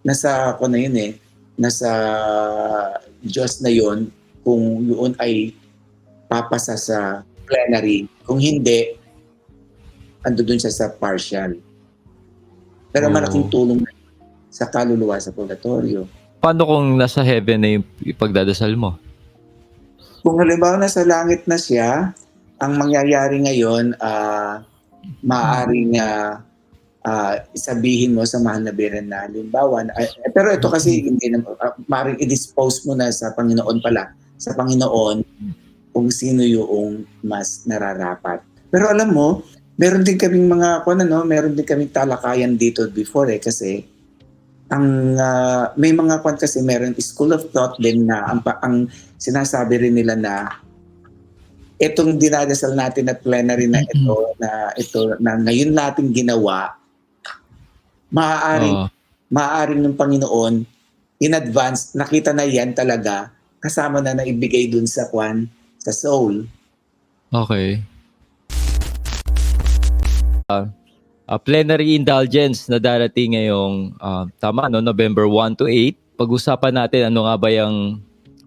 nasa ako na yun eh, nasa Diyos na yun kung yun ay papasa sa plenary. Kung hindi, ando dun siya sa partial. Pero malaking tulong sa kaluluwa sa purgatorio. Paano kung nasa heaven na yung pagdadasal mo? Kung halimbawa nasa langit na siya, ang mangyayari ngayon, maaaring sabihin mo sa mahal na Birhen na halimbawa, pero ito kasi hindi na, maaaring i-dispose mo na sa Panginoon pala, sa Panginoon kung sino yung mas nararapat. Pero alam mo, meron din kaming meron din kaming talakayan dito before kasi may mga kasi meron school of thought din na ang sinasabi rin nila na itong dinadasal natin na plenary na ito na ngayon natin ginawa, maaaring ng Panginoon in advance nakita na yan talaga kasama na naibigay dun sa sa soul. Okay. Plenary indulgence na darating ngayong November 1 to 8. Pag-usapan natin ano nga ba yung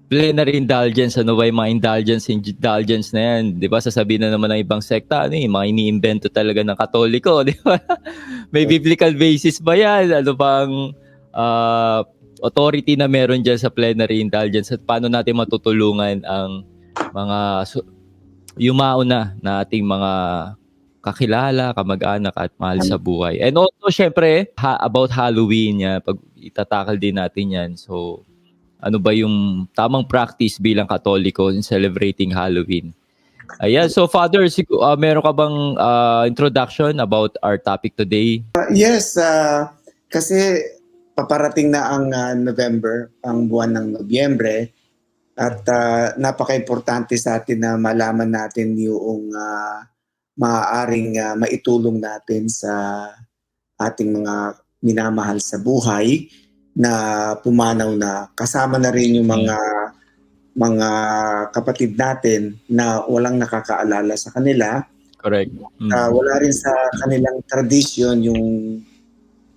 plenary indulgence, ano ba yung mga indulgence na yan. Di ba sasabihin na naman ng ibang sekta, mga iniimbento talaga ng Katoliko, di ba? May biblical basis ba yan? Ano bang authority na meron dyan sa plenary indulgence at paano natin matutulungan ang mga yumao na ating mga kakilala, kamag-anak at mahal sa buhay. And also, syempre, about Halloween, pag itatakal din natin yan. So, ano ba yung tamang practice bilang Katoliko in celebrating Halloween? Ayan. So, Father, meron ka bang introduction about our topic today? Yes, kasi paparating na ang November, ang buwan ng Nobyembre, at napaka-importante sa atin na malaman natin yung maaaring maitulong natin sa ating mga minamahal sa buhay na pumanaw na. Kasama na rin yung mga kapatid natin na walang nakakaalala sa kanila. Correct. Wala rin sa kanilang tradisyon yung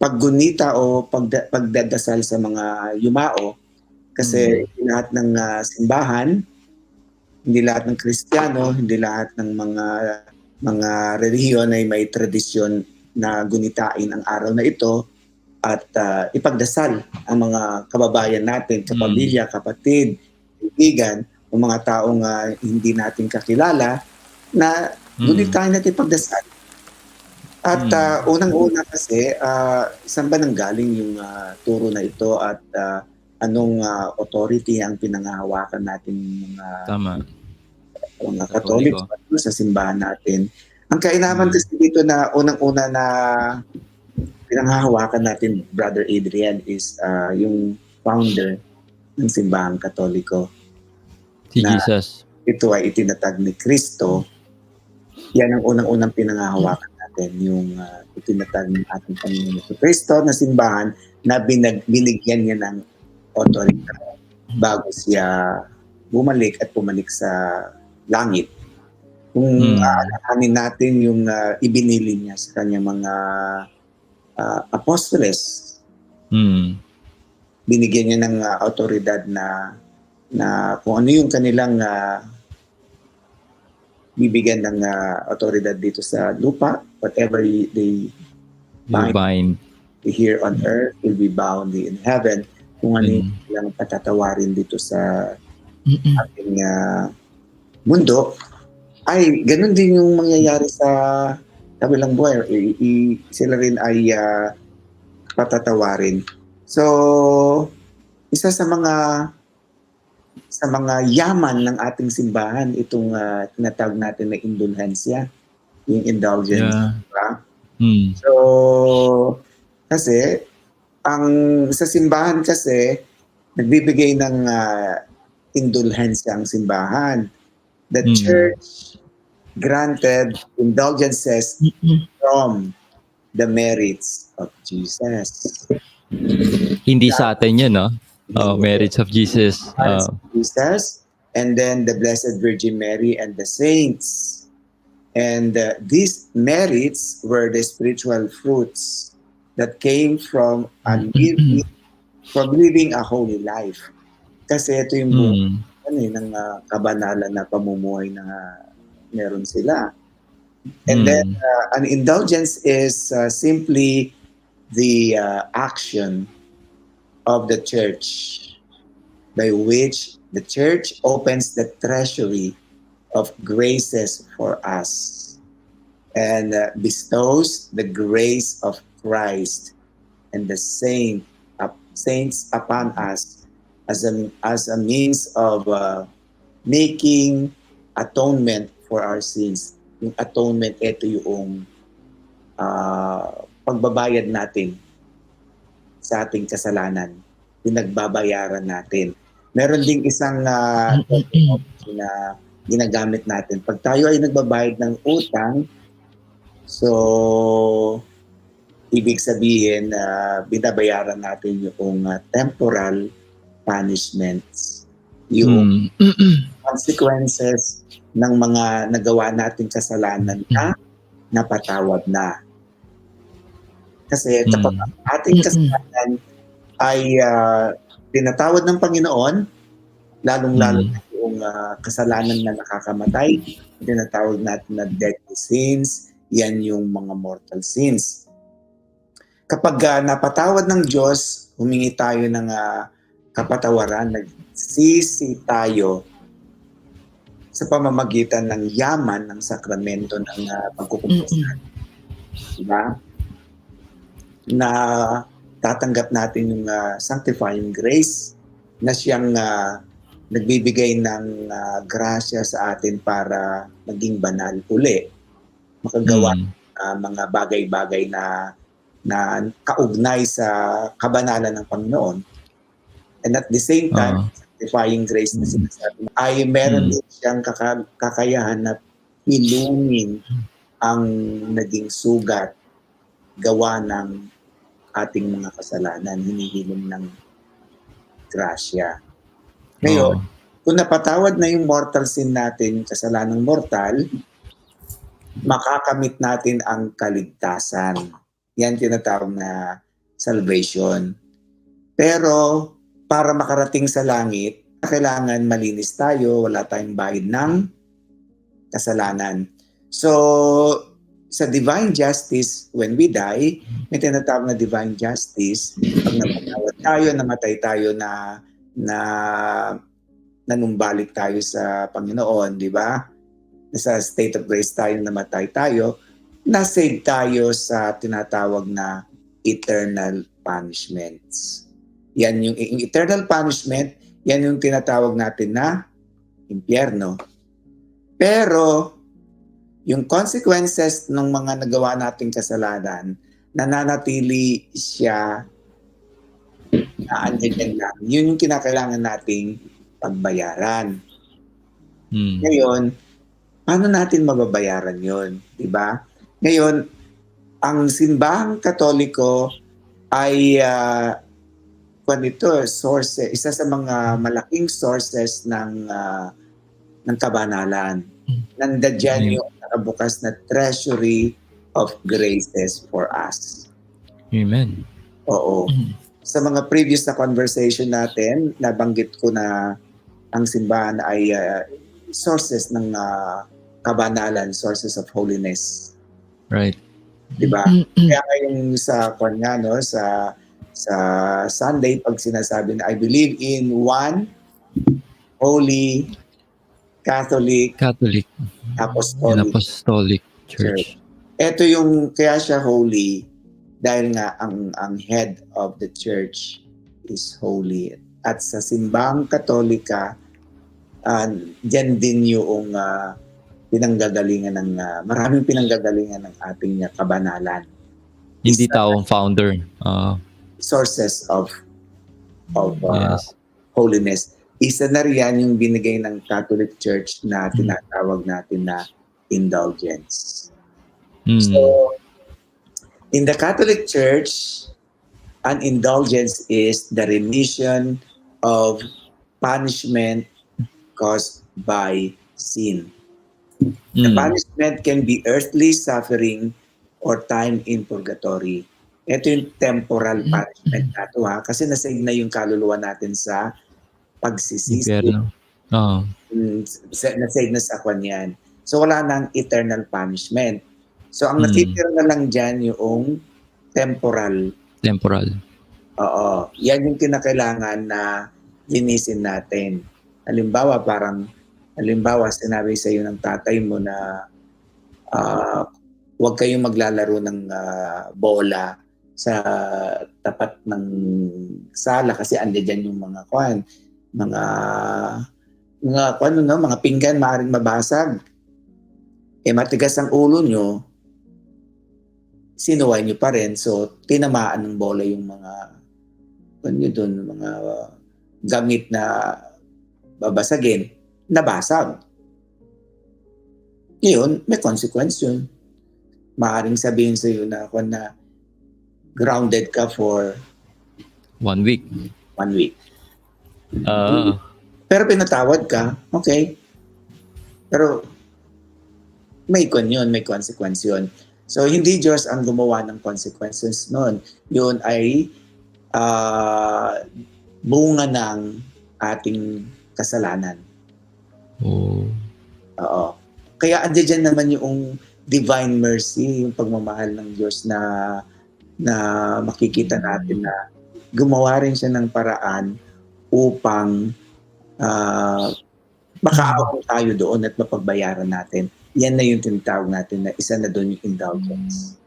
paggunita o pagdadasal sa mga yumao. Kasi hindi lahat ng simbahan, hindi lahat ng Kristiyano, hindi lahat ng mga relihiyon ay may tradisyon na gunitain ang araw na ito at ipagdasal ang mga kababayan natin, kapamilya, kapatid, kaibigan, o mga taong hindi natin kakilala na gunitain natin ipagdasal. At unang-una kasi, saan ba nanggaling yung turo na ito at anong authority ang pinangahawakan natin mga Katoliko sa simbahan natin. Ang kainaman kasi dito na unang-una na pinanghahawakan natin, Brother Adrian, is yung founder ng simbahang Katoliko. Si Jesus. Ito ay itinatag ni Kristo. Yan ang unang-unang pinanghahawakan natin, yung itinatag ng ating Panginoon si Kristo na simbahan na binigyan niya ng otorita bago siya bumalik at pumalik sa langit. Kung aalahanin natin yung ibinili niya sa kanyang mga apostoles, binigyan niya ng autoridad na kung ano yung kanilang bibigyan ng autoridad dito sa lupa, whatever they bind here on earth will be bound in heaven. Kung ano yung kanilang patatawarin dito sa ating mundo, ay ganun din yung mangyayari sa kabilang buhay. Sila rin ay patatawarin. So, isa sa mga yaman ng ating simbahan, itong tinatawag natin na indulhensya, yung indulgence. Diba? So, kasi, sa simbahan kasi, nagbibigay ng indulhensya ang simbahan. The church granted indulgences from the merits of Jesus. Hindi sa atin yun, no? Merits of Jesus. Jesus, and then the Blessed Virgin Mary and the saints. And these merits were the spiritual fruits that came from unwearied from living a holy life. Kasi ito yung buong Mm. ng kabanalan na pamumuhay na meron sila. And then, Mm. an indulgence is simply the action of the church by which the church opens the treasury of graces for us and bestows the grace of Christ and the saints upon us as a means of making atonement for our sins. Yung atonement, ito yung pagbabayad natin sa ating kasalanan. Pinagbabayaran natin. Meron ding isang terminology na ginagamit natin. Pag tayo ay nagbabayad ng utang, so ibig sabihin binabayaran natin yung temporal punishments. Yung consequences ng mga nagawa nating kasalanan na napatawad na. Kasi kapag ating kasalanan ay tinatawad ng Panginoon, lalong-lalo na yung kasalanan na nakakamatay, tinatawag natin na deadly sins, yan yung mga mortal sins. Kapag napatawad ng Diyos, humingi tayo ng kapatawaran, nagsisi tayo sa pamamagitan ng yaman ng sakramento ng pagkukumpusan. Diba? Na tatanggap natin yung sanctifying grace na siyang nagbibigay ng grasya sa atin para maging banal uli. Makagawa mga bagay-bagay na kaugnay sa kabanalan ng Panginoon. And at the same time, sanctifying grace na sinasabi ay meron din siyang kakayahan na hilungin ang naging sugat gawa ng ating mga kasalanan, hinihilom ng grasya. Ngayon, kung napatawad na yung mortal sin natin, kasalanang mortal, makakamit natin ang kaligtasan. Yan tinatawag na salvation. Pero para makarating sa langit, kailangan malinis tayo, wala tayong bayad ng kasalanan. So, sa divine justice, when we die, may tinatawag na divine justice. Pag napatawad tayo, namatay tayo na nanumbalik tayo sa Panginoon, di ba? Sa state of grace tayo, namatay tayo, na-save tayo sa tinatawag na eternal punishments. Yan yung eternal punishment, yan yung tinatawag natin na impyerno. Pero, yung consequences ng mga nagawa nating kasalanan, nananatili siya na andyan lang. Yun yung kinakailangan nating pagbayaran. Ngayon, paano natin mababayaran yun? Diba? Ngayon, ang simbahang Katoliko ay isa sa mga malaking sources ng kabanalan. Nandiyan yung nakabukas na treasury of graces for us. Amen. Oo. Sa mga previous na conversation natin, nabanggit ko na ang simbahan ay sources ng kabanalan, sources of holiness. Right. Diba? Kaya ngayon sa sa Sunday, pag sinasabi na I believe in one holy Catholic Apostolic Church. Ito yung kaya siya holy dahil nga ang head of the church is holy. At sa simbahang Katolika, diyan din yung maraming pinanggagalingan ng ating kabanalan. Hindi taong founder. Sources of Yes. holiness. Isa na riyan yung binigay ng Catholic Church na tinatawag natin na indulgence. So, in the Catholic Church, an indulgence is the remission of punishment caused by sin. The punishment can be earthly suffering or time in purgatory. Ito yung temporal punishment na to, ha, kasi nasave na yung kaluluwa natin sa pagsisisi. Impyerno. Oo. Nasave na sa kwan yan. So wala nang eternal punishment. So ang natitira na lang dyan yung temporal. Oo. Yan yung kinakailangan na linisin natin. Halimbawa, sinabi sa iyo ng tatay mo na huwag kayong maglalaro ng bola sa tapat ng sala kasi andiyan yung mga pinggan maaaring mabasag. Matigas ang ulo nyo, sinuway nyo pa rin. So, tinamaan ng bola yung mga gamit na babasagin, nabasag. Ngayon, may consequence yun. Maaaring sabihin sa iyo na grounded ka for 1 week. 1 week. Pero pinatawad ka, okay. Pero may consequence yun. So, hindi Diyos ang gumawa ng consequences nun. Yun ay bunga ng ating kasalanan. Oo. Kaya andiyan naman yung divine mercy, yung pagmamahal ng Diyos na makikita natin na gumawa rin siya ng paraan upang makaabot tayo doon at mapagbayaran natin. Yan na yung tinatawag natin na isa na doon yung indulgence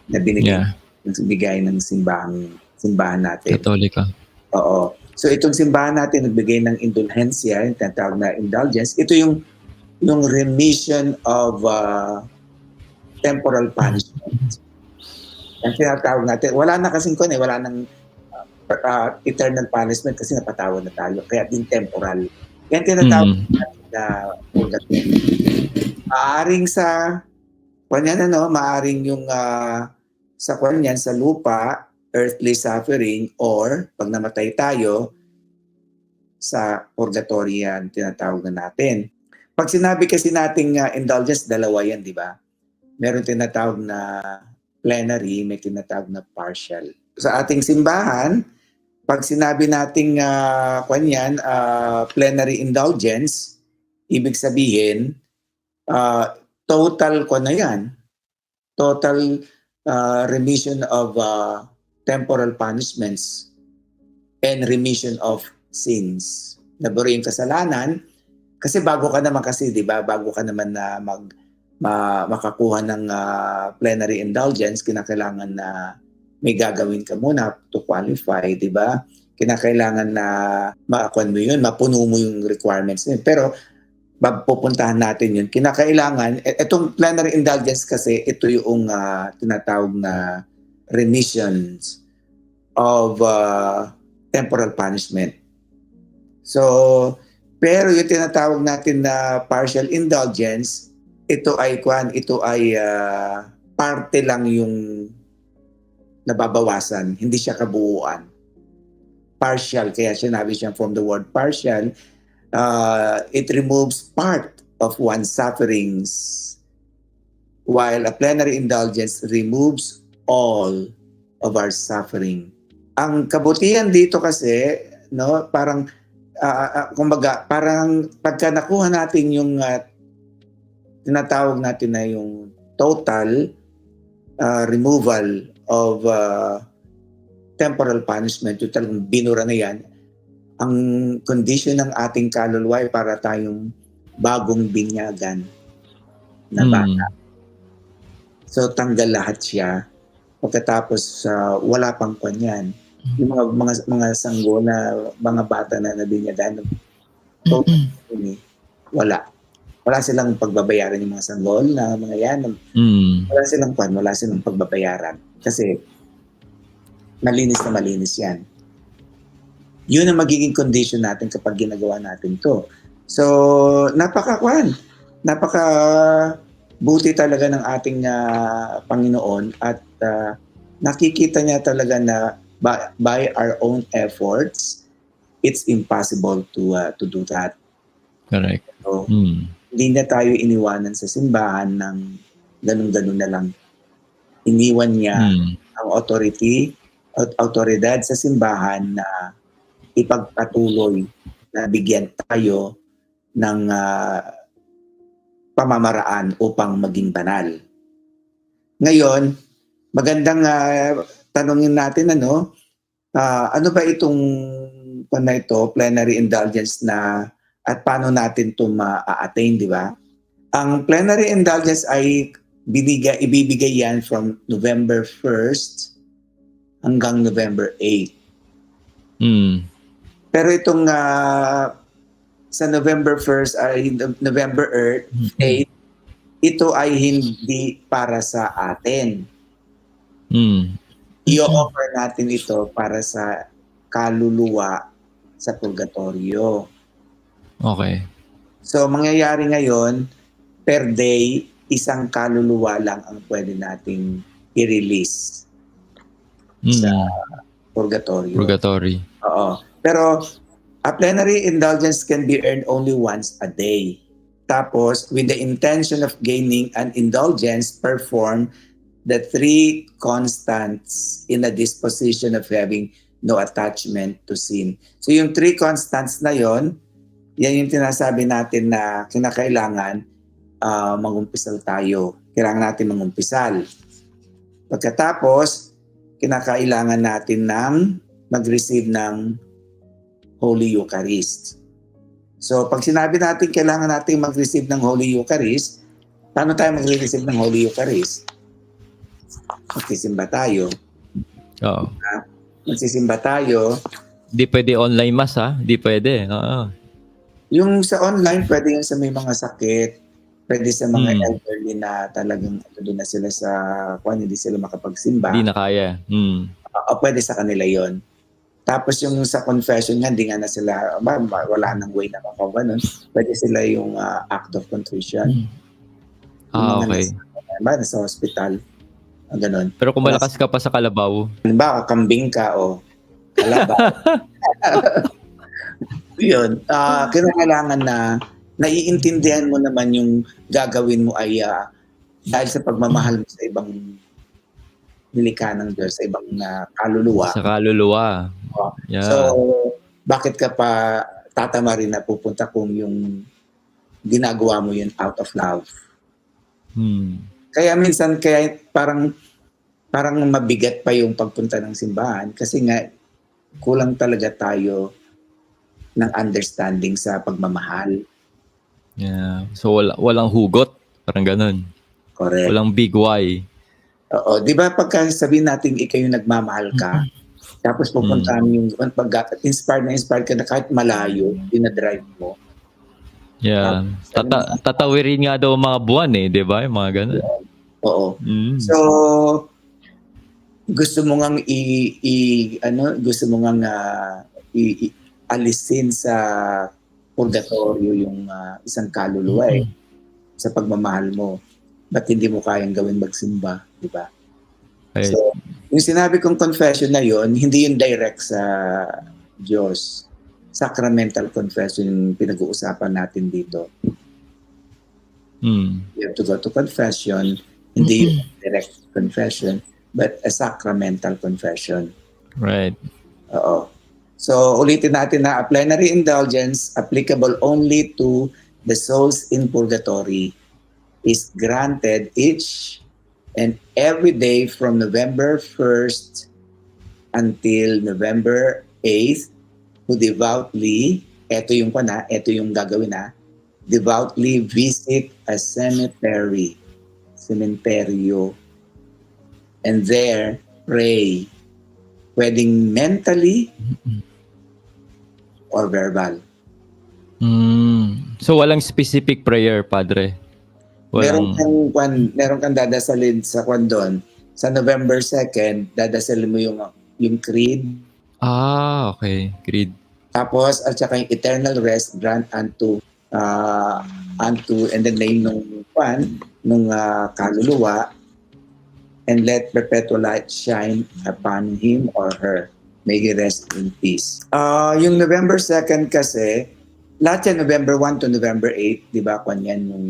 na binigay ng simbahan natin. Katolika. Oo. So itong simbahan natin nagbigay ng indulhensya, yung tinatawag na indulgence. Ito yung remission of temporal punishment. Ang tinatawag natin, wala na kasing wala nang eternal punishment kasi napatawad na tayo. Kaya din temporal. Yan tinatawag natin na purgatory. Maaring maaring yung sa lupa, earthly suffering, or pag namatay tayo, sa purgatory yan, tinatawag na natin. Pag sinabi kasi nating indulgence, dalawa yan, di ba? Meron tinatawag na plenary, may tinatawag na partial. Sa ating simbahan, pag sinabi nating plenary indulgence, ibig sabihin, total total remission of temporal punishments and remission of sins. Naburo yung kasalanan kasi bago ka naman na makakuha ng plenary indulgence, kinakailangan na may gagawin ka muna to qualify, di ba? Kinakailangan na mapuno mo yung requirements niya. Pero pupuntahan natin yun. Kinakailangan, itong plenary indulgence kasi, ito yung tinatawag na remissions of temporal punishment. So, pero yung tinatawag natin na partial indulgence, ito ay parte lang yung nababawasan, hindi siya kabuuan. Partial, kaya sinabi siya from the word partial, it removes part of one's sufferings, while a plenary indulgence removes all of our suffering. Ang kabutihan dito kasi, parang parang pagka nakuha natin yung tinatawag natin na yung total removal of temporal punishment, yung talagang binura na yan, ang condition ng ating kaluluwa ay para tayong bagong binyagan na bata. So tanggal lahat siya. Pagkatapos wala pang kanyan. Yung mga sanggol na mga bata na nabinyagan, wala silang pagbabayaran yung mga sanggol na mga yan. Wala silang pagbabayaran kasi malinis na malinis yan. Yun ang magiging condition natin kapag ginagawa natin to. So, napaka buti talaga ng ating Panginoon at nakikita niya talaga na by our own efforts, it's impossible to do that. Correct. So, hindi na tayo iniwanan sa simbahan ng ganun-ganun na lang. Iniwan niya ang autoridad sa simbahan na ipagpatuloy na bigyan tayo ng pamamaraan upang maging banal. Ngayon, magandang tanungin natin ano ba itong plenary indulgence na at paano natin ito ma-attain, di ba? Ang plenary indulgence ay ibibigay yan from November 1st hanggang November 8. Pero itong sa November 1st ay November 8, ito ay hindi para sa atin. I-offer natin ito para sa kaluluwa sa purgatorio. Okay. So, mangyayari ngayon, per day, isang kaluluwa lang ang pwede nating i-release sa purgatorio. Purgatory. Oo. Pero, a plenary indulgence can be earned only once a day. Tapos, with the intention of gaining an indulgence, perform the 3 constants in a disposition of having no attachment to sin. So, yung 3 constants na yon, yan yung tinasabi natin na kinakailangan mangumpisal tayo. Kailangan natin mangumpisal. Pagkatapos, kinakailangan natin ng mag-receive ng Holy Eucharist. So, pag sinabi natin kailangan natin mag-receive ng Holy Eucharist, paano tayo mag-receive ng Holy Eucharist? Magsisimba tayo. Oo. Magsisimba tayo. Di pwede online mass, ha? Di pwede. Oo. Yung sa online, pwede yung sa may mga sakit, pwede sa mga elderly na talagang doon na sila sa hindi sila makapagsimba. Di na kaya. O pwede sa kanila yon. Tapos yung sa confession nga, hindi nga na sila, wala nang way na makaganon. Pwede sila yung act of contrition. Okay. Nasa hospital. Ganon. Pero kung malakas ka pa sa kalabaw. Halimbawa, kambing ka o kalabaw. Yun. Kinakailangan na naiintindihan mo naman yung gagawin mo ay dahil sa pagmamahal mo sa ibang nilikha ng Diyos, sa ibang kaluluwa. Sa kaluluwa. Yeah. So, bakit ka pa tatama rin na pupunta kung yung ginagawa mo yun out of love? Kaya minsan, parang mabigat pa yung pagpunta ng simbahan kasi nga kulang talaga tayo ng understanding sa pagmamahal. Yeah. So, walang hugot. Parang ganun. Correct. Walang big why. Oo. Di ba pagka sabihin natin ikaw yung nagmamahal ka, tapos pupunta yung inspired ka na kahit malayo, dinadrive mo. Yeah. Tatawirin nga daw mga buwan di ba? Yung mga ganun. Oo. So, gusto mo ngang alisin sa purgatorio yung isang kaluluwa sa pagmamahal mo. Ba't hindi mo kayang gawin magsimba, di ba? Right. So, yung sinabi kong confession na yon, hindi yung direct sa Diyos. Sacramental confession yung pinag-uusapan natin dito. You have to go to confession, hindi yung direct confession, but a sacramental confession. Right. Oo. So, ulitin natin na a plenary indulgence applicable only to the souls in purgatory is granted each and every day from November 1st until November 8th who devoutly, ito yung gagawin devoutly visit a cementerio, and there pray, pwedeng mentally or verbal. So walang specific prayer, Padre? Meron kang dadasalin sa doon. Sa November 2nd, dadasalin mo yung creed. Okay. Creed. Tapos, at saka yung eternal rest grant unto in the name nung kaluluwa, and let perpetual light shine upon him or her. May he rest in peace. Yung November 2nd kasi, lahat yan November 1 to November 8, di ba? Kwan yan yung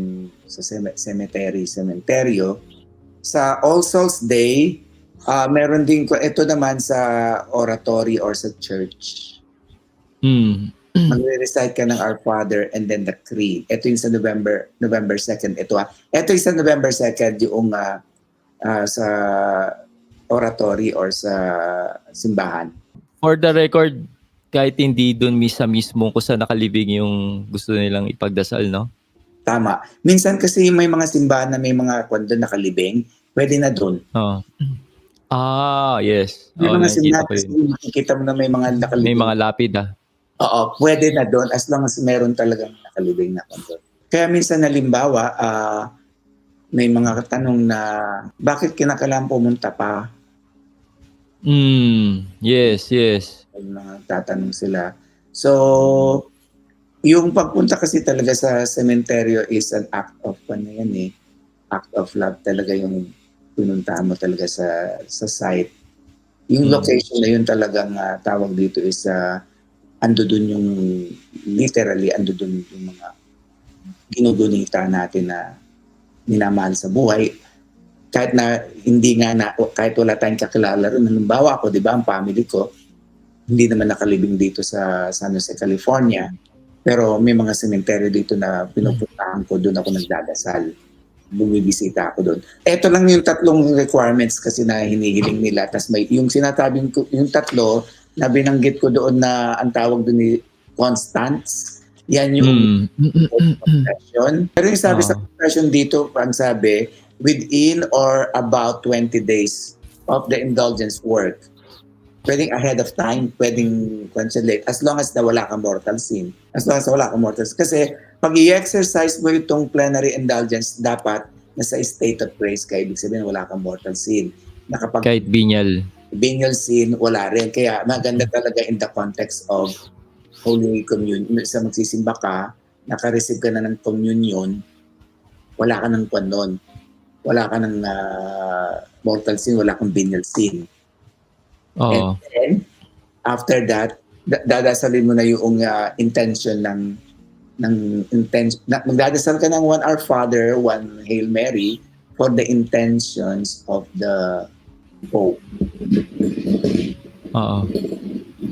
sa cementerio. Sa All Souls Day, Meron din ko, ito naman sa oratory or sa church. Magre-recite ka ng Our Father and then the Creed. Ito yung sa November 2nd. Ito yung sa November 2nd yung sa oratory or sa simbahan. For the record, kahit hindi doon mismo kung saan nakalibing yung gusto nilang ipagdasal, no? Tama. Minsan kasi may mga simbahan na may mga kwan doon nakalibing, pwede na doon. Yes. May mga simbahan nakikita ko kasi yun. makikita mo na may mga nakalibing. May mga lapid, Oo, pwede na doon as long as meron talagang nakalibing na kwan doon. Kaya minsan halimbawa, may mga tanong na bakit kinakailangan pumunta pa? Yes. May mga tatanong sila. So, yung pagpunta kasi talaga sa sementeryo is an act of act of love talaga yung pinuntahan mo talaga sa site. Yung location na yun talagang tawag dito is ando dun yung literally ando dun yung mga ginugunita natin na minamahal sa buhay. Kahit na hindi nga kahit wala tayong kakilala rin. Halimbawa ako, di ba, ang family ko, hindi naman nakalibing dito sa San Jose, California. Pero may mga sementeryo dito na pinupuntahan ko, doon ako nagdadasal. Bumibisita ako doon. Ito lang yung 3 requirements kasi na hinihiling nila. Tapos may yung sinasabing ko, yung 3 na binanggit ko doon na ang tawag doon ni Constance. Yan yung confession. Pero yung sabi sa confession dito, ang sabi, within or about 20 days of the indulgence work. Pwedeng ahead of time, pwedeng late, as long as na wala kang mortal sin. As long as wala kang mortal sin. Kasi pag i-exercise mo itong plenary indulgence, dapat nasa state of grace ka. Ibig sabihin, wala kang mortal sin. Kahit Venial sin, wala rin. Kaya maganda talaga in the context of Holy Communion. Sa magsisimba ka, naka-receive ka na ng communion, wala ka ng kwanon. Wala ka ng mortal sin, wala kang venial sin. And then, after that, dadasalin mo na yung intention magdadasal ka ng 1 Our Father, 1 Hail Mary for the intentions of the Pope.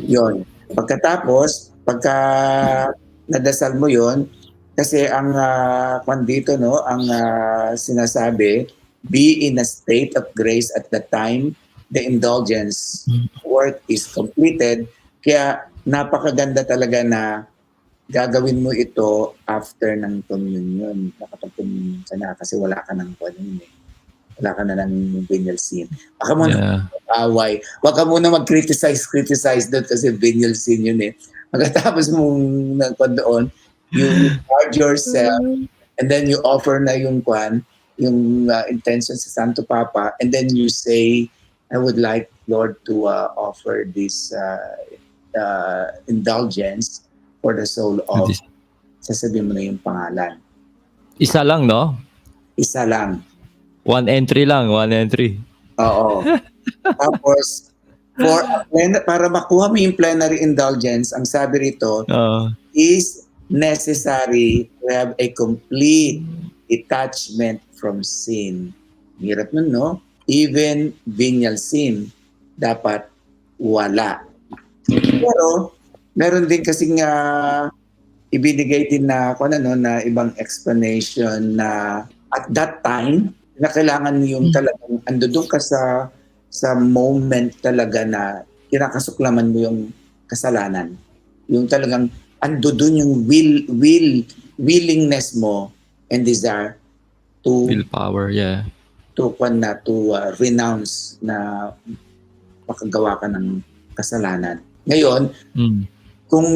Yun. Pagkatapos, pagka nadasal mo yon, kasi ang dito, no, ang sinasabi, be in a state of grace at the time the indulgence work is completed. Kaya napakaganda talaga na gagawin mo ito after ng communion. Nakapag-communion ka na kasi wala ka ng wala ka na ng venial sin. Baka mo na away. Wag ka muna mag-criticize doon kasi venial sin yun eh. Pagkatapos mong doon, you charge yourself and then you offer na yung intention sa Santo Papa, and then you say, I would like, Lord, to offer this indulgence for the soul of, sasabihin mo na yung pangalan. Isa lang, no? Isa lang. 1 entry lang, 1 entry. Oo. Tapos, para makuha mo yung plenary indulgence, ang sabi rito, is necessary to have a complete detachment from sin. Hirap nun, no? Even venial sin, dapat wala. Pero, meron din kasing ibinigay din na ibang explanation na at that time, na kailangan yung talagang andun ka sa moment talaga na kinakasuklaman mo yung kasalanan. Yung talagang andun yung willingness mo and desire to willpower, to renounce na makagawa ka ng kasalanan. Ngayon, kung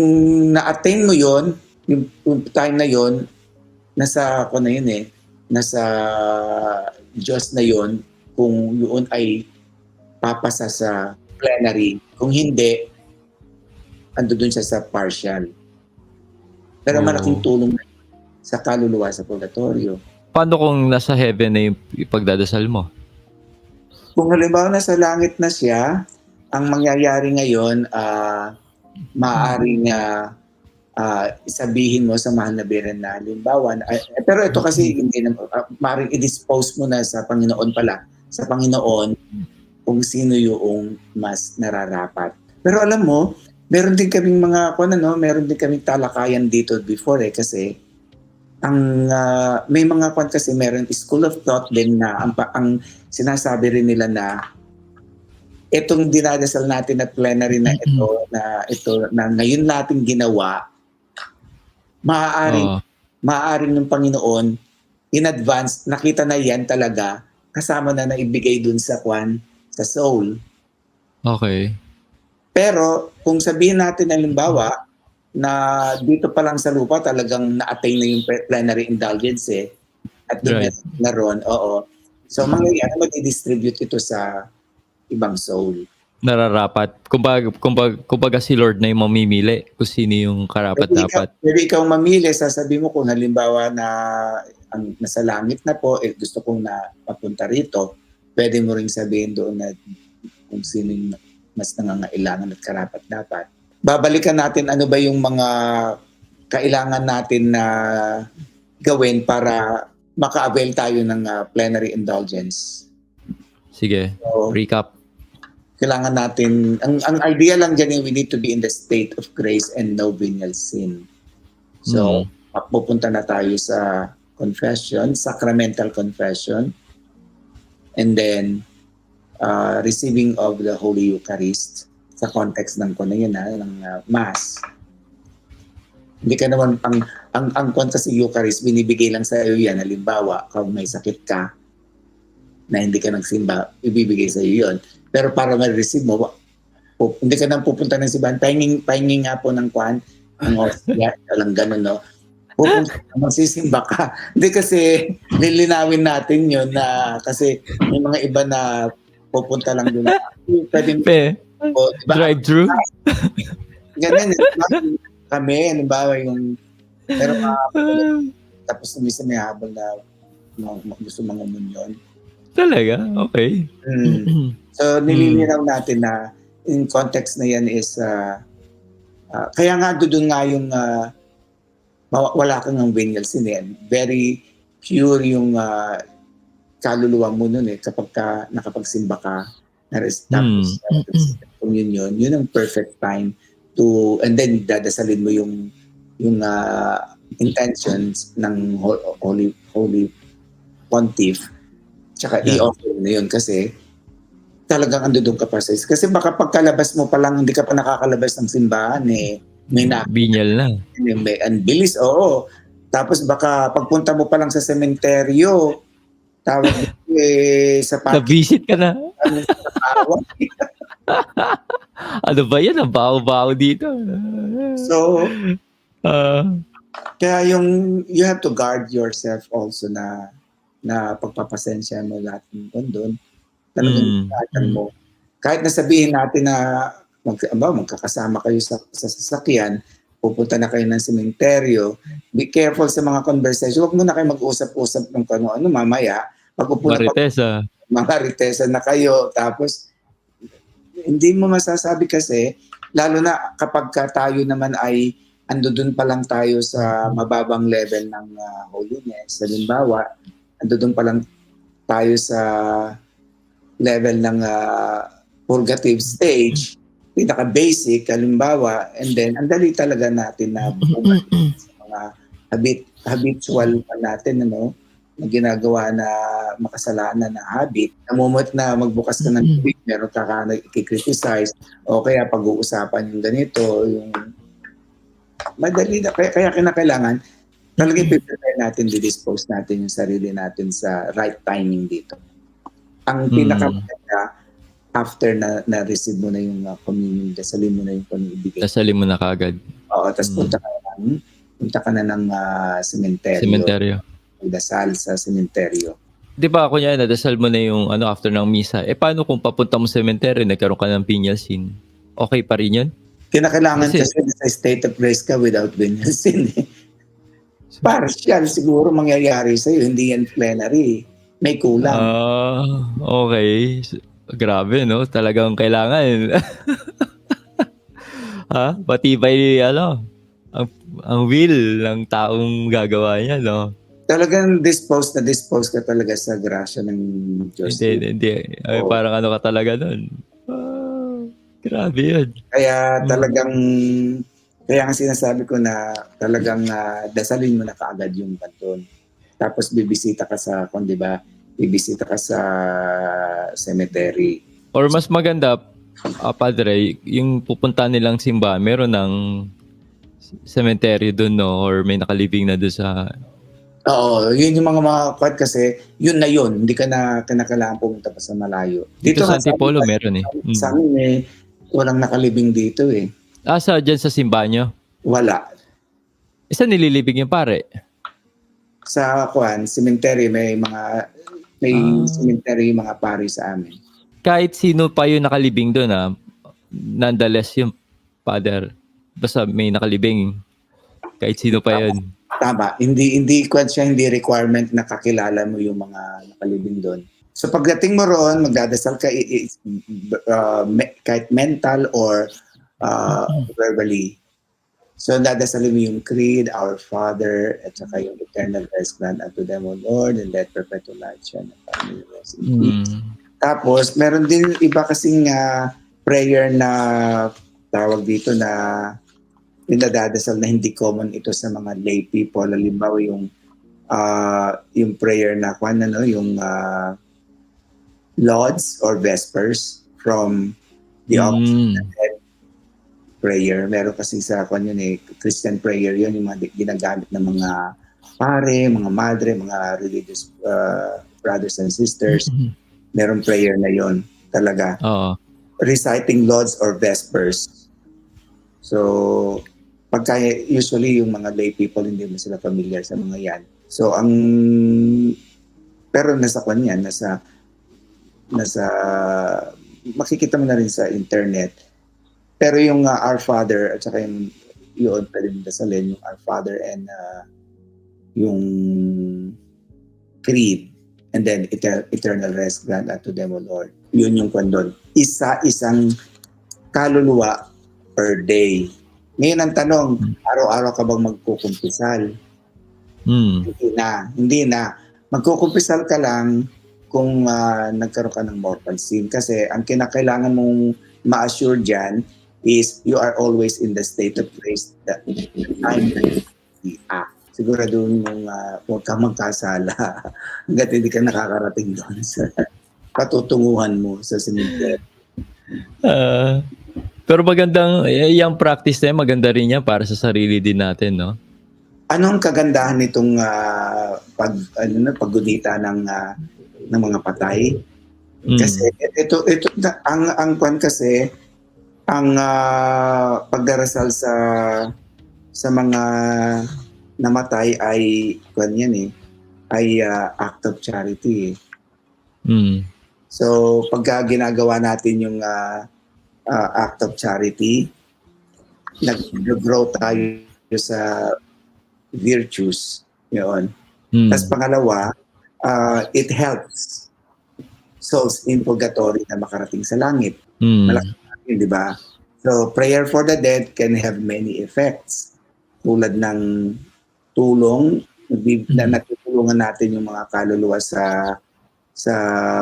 na-attain mo yon, yung time na yon, nasa nasa Diyos na yon, kung yun ay papasa sa plenary. Kung hindi, andun siya sa partial. Pero malaking tulong sa kaluluwa sa purgatorio. Paano kung nasa heaven na yung ipagdadasal mo? Kung halimbawa nasa langit na siya, ang mangyayari ngayon, maaaring sabihin mo sa mahal na Birhen na halimbawa, pero ito kasi hindi na, maaaring i-dispose mo na sa Panginoon pala. Sa Panginoon, kung sino yung mas nararapat. Pero alam mo, meron din kaming meron din kaming talakayan dito before kasi may mga kasi meron school of thought din na ang sinasabi rin nila na itong dinadasal natin na plenary na ito na ngayon natin ginawa, maaaring ng Panginoon in advance nakita na yan talaga kasama na naibigay dun sa soul. Okay. Pero kung sabihin natin halimbawa na dito pa lang sa lupa talagang na-attain na yung plenary indulgence at doon na ron, so mangyayari mag-distribute ito sa ibang soul. Nararapat. Kumbaga si Lord na yung mamimili kung sino yung karapat-dapat. Pwede ikaw mamili, sasabihin mo kung halimbawa na ang nasa langit na po, gusto kong na papunta rito, pwede mo ring sabihin doon na kung sino yung mas nangangailangan at karapat-dapat. Babalikan natin ano ba yung mga kailangan natin na gawin para maka-avail tayo ng plenary indulgence. Sige, so, recap. Kailangan natin, ang idea lang dyan we need to be in the state of grace and no venial sin. So, pupunta na tayo sa confession, sacramental confession, and then receiving of the Holy Eucharist sa context ng Mass. Hindi ka naman, ang context sa Eucharist, binibigay lang sa iyo yan. Halimbawa, kung may sakit ka, na hindi ka nagsimba, ibibigay sa iyo yun. Pero para ma-receive mo, hindi ka nang pupunta ng simbahan, pahinging nga po ng ostia, alang ganun, no? Pupunta ka, magsisimba ka. Hindi kasi, lilinawin natin yun na, kasi may mga iba na pupunta lang doon. Pwede diba? Drive-thru? Ganyan, kami, halimbawa yung, pero tapos minsan may habang na gusto mga munyon. Talaga? Okay. So, nililinaw natin na in context na yan is, kaya nga doon nga yung wala kang ng venial sin. Very pure yung kaluluwa mo nun kapag nakapagsimba ka, tapos communion, yun ang perfect time to, and then dadasalin mo yung intentions ng Holy Pontiff, tsaka i-offer na yun kasi talagang andun ka pa sa kasi baka pagkalabas mo pa lang hindi ka pa nakakalabas ng simbahan may binyal na. May unbilis, tapos baka pagpunta mo pa lang sa sementeryo tawag sa na-visit ka na. Ano ba yan? Ang baho-baho dito. So kaya you have to guard yourself also na pagpapasensya mo lahat ng doon. Talagang mo. Kahit nasabihin natin na magkakasama kayo sa sasakyan, pupunta na kayo ng sementeryo, be careful sa mga conversation. Huwag mo na kayo mag-usap-usap ng ano mamaya. Maritesa na kayo. Tapos, hindi mo masasabi kasi, lalo na kapag tayo naman ay ando dun pa lang tayo sa mababang level ng holiness. Halimbawa, ando dun pa lang tayo sa level ng purgative stage, pinaka-basic, halimbawa, and then, ang dali talaga natin na sa mga habitual natin, na ginagawa na makasalanan na habit. Namumot na magbukas ka ng tubig, meron ka nag-criticize, o kaya pag-uusapan yung ganito, yung madali na, kaya kinakailangan, talagang prepare natin, didispose natin yung sarili natin sa right timing dito. Ang pinakamaganda, after na-receive mo na yung communion, dasalin mo na yung pamibigay. Dasalin mo na kagad. Oo, tapos punta ka na ng sementeryo. Dasal sa sementeryo. Di ba, kunya, nadasal mo na yung after ng misa. Paano kung papunta mo sa sementeryo, nagkaroon ka ng venial sin? Okay pa rin yun? Kinakailangan kasi sa state of grace ka without venial sin. Partial siguro mangyayari sa'yo, hindi yan plenary. May kulang. Okay. Grabe, no? Talagang kailangan. Matibay, ang will ng taong gagawa niya, no? Talagang dispose ka talaga sa grasya ng Diyos. Hindi. Ay, Oo. parang ano ka talaga nun. Grabe yun. Kaya Mm. talagang, kaya nga sinasabi ko na talagang dasalin mo na kaagad yung kanton. Tapos bibisita ka sa, di ba? Bibisita ka sa cemetery. Or mas maganda, Padre, yung pupunta nilang simbahan, meron ng cemetery doon, no? Or may nakalibing na doon sa... Oo, yun yung mga kwat kasi, yun na yun. Hindi ka na kailangan pumunta pa sa malayo. Dito Dito sa nga Antipolo, meron eh. sa amin walang nakalibing dito eh. Dyan sa simbahan nyo? Wala. Isa nililibing yung pare? Sa cemetery, may cemetery mga pari sa amin. Kahit sino pa yung nakalibing doon, nonetheless yung father, basta may nakalibing, kahit sino pa yun. Tama. Hindi siya, hindi requirement na kakilala mo yung mga nakalibing doon. So pagdating mo roon, magdadasal ka kahit mental or verbally. So dadasalin mo yung creed, Our Father, at saka yung eternal rest grant unto them, O Lord, and let perpetual life shine upon you. Tapos, meron din iba kasing prayer na tawag dito na pinadadasal na hindi common ito sa mga lay people. Halimbawa yung prayer na yung Lauds or Vespers from the opposite prayer. Meron kasi sa Christian prayer yun, yung mga ginagamit ng mga pare, mga madre, mga religious brothers and sisters. Meron prayer na yon talaga. Reciting Lauds or Vespers. So, pagka usually yung mga lay people, hindi mo sila familiar sa mga yan. So, pero nasa makikita mo na rin sa internet. Pero yung Our Father at saka yun pwede mo dasalin yung Our Father and yung creed and then eternal rest grant unto them, O Lord. Yun yung kondon. Isa-isang kaluluwa per day. Ngayon ang tanong, araw-araw ka bang magkukumpisal? Hindi na. Magkukumpisal ka lang kung nagkaroon ka ng mortal sin. Kasi ang kinakailangan mong ma-assure dyan is you are always in the state of grace that time that you act. Siguraduhin mong huwag ka magkasala hanggat hindi ka nakakarating doon sa patutunguhan mo sa cemetery. Pero magandang, yung practice na yun, maganda rin yan para sa sarili din natin, no? Anong kagandahan nitong paggunita ng mga patay? Kasi ito ang kasi ang pagdarasal sa mga namatay ay act of charity. So pagka ginagawa natin yung act of charity, nag-grow tayo sa virtues. Yun. Tapos pangalawa, it helps souls in purgatory na makarating sa langit. Malaking di ba? So, prayer for the dead can have many effects. Tulad ng tulong, na natutulungan natin yung mga kaluluwa sa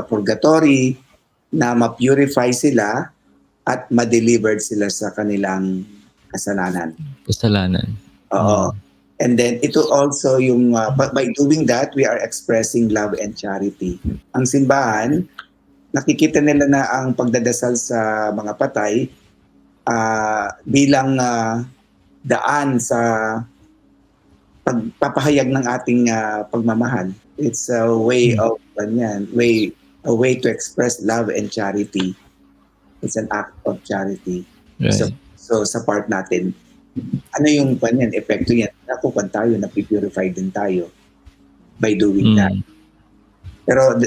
purgatory na ma-purify sila at ma-delivered sila sa kanilang kasalanan. Oo. And then ito also yung by doing that, we are expressing love and charity. Ang simbahan, nakikita nila na ang pagdadasal sa mga patay bilang daan sa pagpapahayag ng ating pagmamahal. It's a way of a way to express love and charity. It's an act of charity. Right. So sa part natin, ano yung epekto yan? Nakukuha tayo, napipurify din tayo by doing that. Pero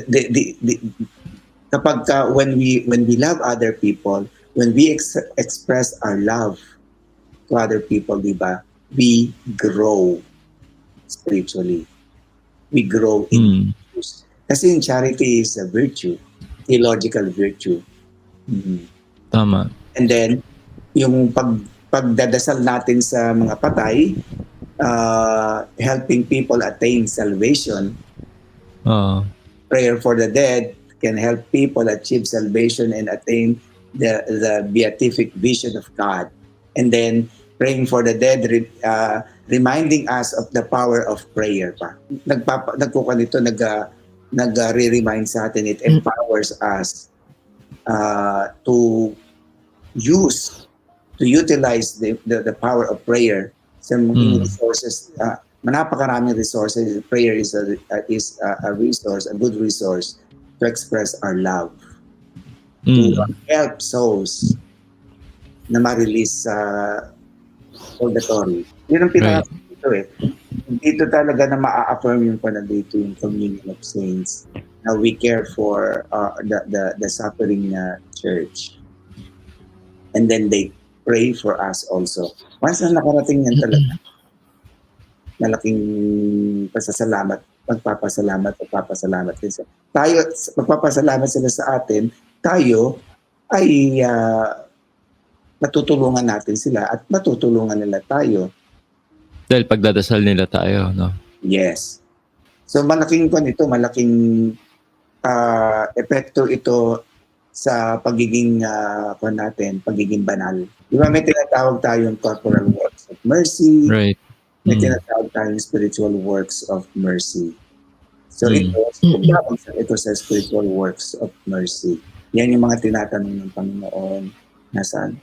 kapag when we love other people, when we express our love to other people, di ba? We grow spiritually. We grow in virtues. Kasi in charity is a virtue, theological virtue. Tama. And then yung pagdadasal natin sa mga patay, helping people attain salvation. Oo. Prayer for the dead can help people achieve salvation and attain the beatific vision of God. And then praying for the dead, reminding us of the power of prayer pa. Nag-re-remind sa atin, it empowers us to utilize the power of prayer sa mga resources. Napakaraming resources. Prayer is a resource, a good resource to express our love, to help souls na ma-release sa purgatory. Yun ang pinaka dito eh. Dito talaga na ma-affirm yung panandito yung communion of saints, na we care for the suffering church. And then they pray for us also. Once na nakarating yan talaga, malaking magpapasalamat din sa tayo, magpapasalamat sila sa atin, tayo ay matutulungan natin sila at matutulungan nila tayo. Dahil pagdadasal nila tayo, no? Yes. So malaking epekto ito sa pagiging pagiging banal. Di ba may tinatawag tayong corporal works of mercy, right? May tinatawag tayong spiritual works of mercy. So ito sa spiritual works of mercy. Yan yung mga tinatanong ng Panginoon, nasaan